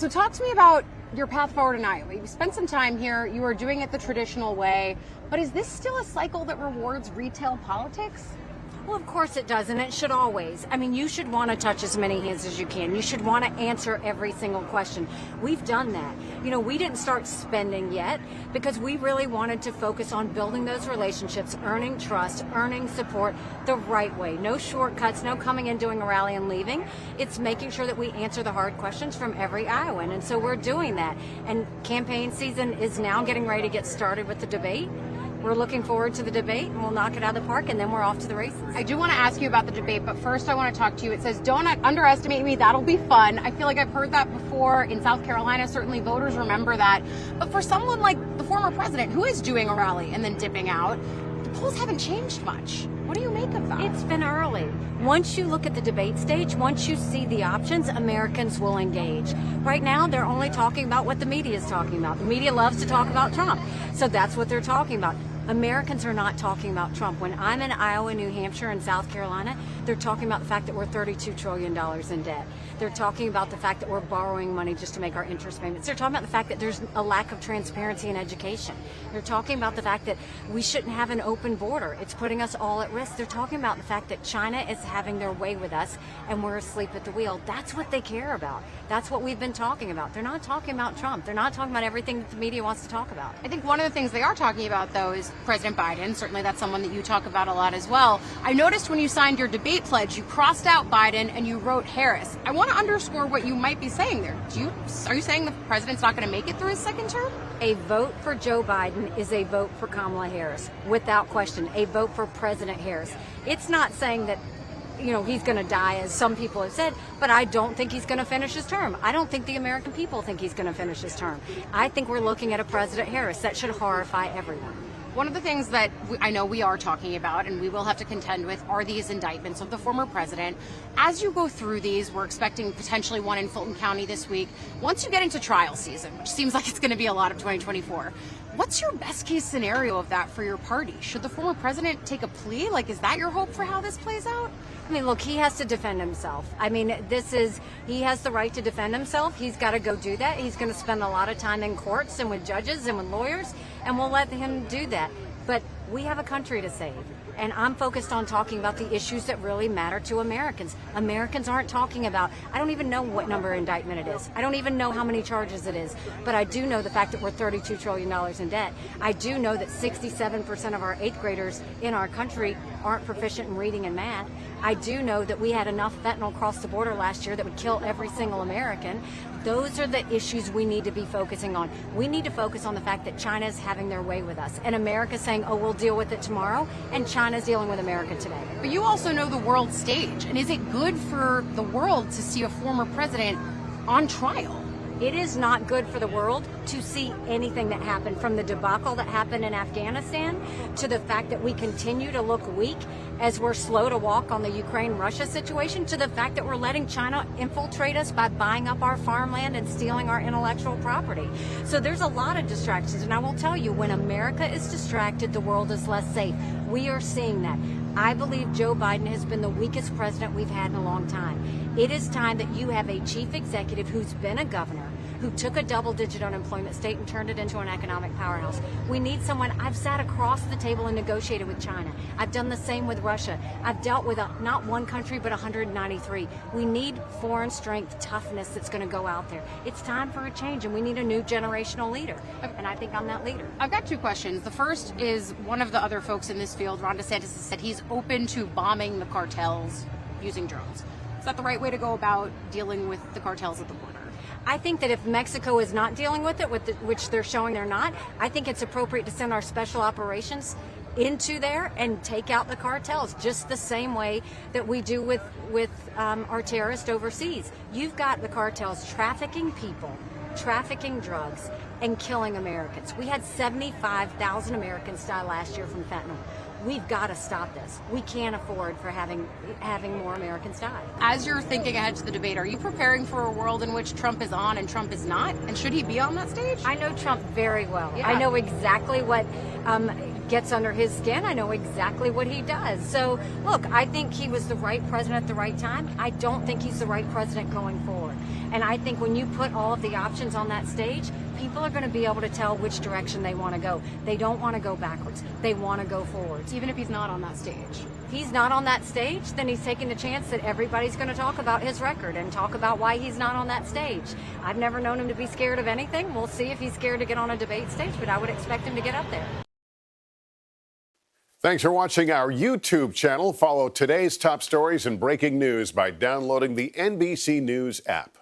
So talk to me about your path forward in Iowa. You spent some time here. You are doing it the traditional way. But is this still a cycle that rewards retail politics? Well, of course it does, and it should always. I mean, you should want to touch as many hands as you can. You should want to answer every single question. We've done that. You know, we didn't start spending yet because we really wanted to focus on building those relationships, earning trust, earning support the right way. No shortcuts, no coming in, doing a rally and leaving. It's making sure that we answer the hard questions from every Iowan, and so we're doing that. And campaign season is now getting ready to get started with the debate. We're looking forward to the debate, and we'll knock it out of the park, and then we're off to the races. I do want to ask you about the debate, but first I want to talk to you. It says, don't underestimate me. That'll be fun. I feel like I've heard that before in South Carolina. Certainly voters remember that. But for someone like the former president who is doing a rally and then dipping out, the polls haven't changed much. What do you make of that? It's been early. Once you look at the debate stage, once you see the options, Americans will engage. Right now, they're only talking about what the media is talking about. The media loves to talk about Trump, so that's what they're talking about. Americans are not talking about Trump. When I'm in Iowa, New Hampshire, and South Carolina, they're talking about the fact that we're $32 trillion in debt. They're talking about the fact that we're borrowing money just to make our interest payments. They're talking about the fact that there's a lack of transparency in education. They're talking about the fact that we shouldn't have an open border. It's putting us all at risk. They're talking about the fact that China is having their way with us and we're asleep at the wheel. That's what they care about. That's what we've been talking about. They're not talking about Trump. They're not talking about everything that the media wants to talk about. I think one of the things they are talking about, though, is President Biden. Certainly that's someone that you talk about a lot as well. I noticed when you signed your debate pledge, you crossed out Biden and you wrote Harris. I want to underscore what you might be saying there. Are you saying the president's not going to make it through his second term? A vote for Joe Biden is a vote for Kamala Harris, without question. A vote for President Harris. It's not saying that, you know, he's going to die, as some people have said, but I don't think he's going to finish his term. I don't think the American people think he's going to finish his term. I think we're looking at a President Harris. That should horrify everyone. One of the things that I know we are talking about and we will have to contend with are these indictments of the former president. As you go through these, we're expecting potentially one in Fulton County this week. Once you get into trial season, which seems like it's going to be a lot of 2024, what's your best case scenario of that for your party? Should the former president take a plea? Like, is that your hope for how this plays out? I mean, look, he has to defend himself. I mean, he has the right to defend himself. He's got to go do that. He's going to spend a lot of time in courts and with judges and with lawyers, and we'll let him do that. But we have a country to save, and I'm focused on talking about the issues that really matter to Americans. Americans aren't talking about, I don't even know what number indictment it is. I don't even know how many charges it is, but I do know the fact that we're $32 trillion in debt. I do know that 67% of our 8th graders in our country aren't proficient in reading and math. I do know that we had enough fentanyl cross the border last year that would kill every single American. Those are the issues we need to be focusing on. We need to focus on the fact that China is having their way with us, and America's saying, oh, we'll deal with it tomorrow, and China's dealing with America today. But you also know the world stage, and is it good for the world to see a former president on trial? It is not good for the world to see anything that happened, from the debacle that happened in Afghanistan to the fact that we continue to look weak as we're slow to walk on the Ukraine-Russia situation, to the fact that we're letting China infiltrate us by buying up our farmland and stealing our intellectual property. So there's a lot of distractions, and I will tell you, when America is distracted, the world is less safe. We are seeing that. I believe Joe Biden has been the weakest president we've had in a long time. It is time that you have a chief executive who's been a governor, who took a double-digit unemployment state and turned it into an economic powerhouse. We need someone. I've sat across the table and negotiated with China. I've done the same with Russia. I've dealt with not one country, but 193. We need foreign strength, toughness that's going to go out there. It's time for a change, and we need a new generational leader, and I think I'm that leader. I've got two questions. The first is, one of the other folks in this field, Ron DeSantis, has said he's open to bombing the cartels using drones. Is that the right way to go about dealing with the cartels at the border? I think that if Mexico is not dealing with it, which they're showing they're not, I think it's appropriate to send our special operations into there and take out the cartels, just the same way that we do with our terrorists overseas. You've got the cartels trafficking people, trafficking drugs, and killing Americans. We had 75,000 Americans die last year from fentanyl. We've got to stop this. We can't afford for having more Americans die. As you're thinking ahead to the debate, are you preparing for a world in which Trump is on and Trump is not? And should he be on that stage? I know Trump very well. Yeah. I know exactly what gets under his skin. I know exactly what he does. So, look, I think he was the right president at the right time. I don't think he's the right president going forward. And I think when you put all of the options on that stage, people are going to be able to tell which direction they want to go. They don't want to go backwards. They want to go forwards. Even if he's not on that stage. If he's not on that stage, then he's taking the chance that everybody's going to talk about his record and talk about why he's not on that stage. I've never known him to be scared of anything. We'll see if he's scared to get on a debate stage, but I would expect him to get up there. Thanks for watching our YouTube channel. Follow today's top stories and breaking news by downloading the NBC News app.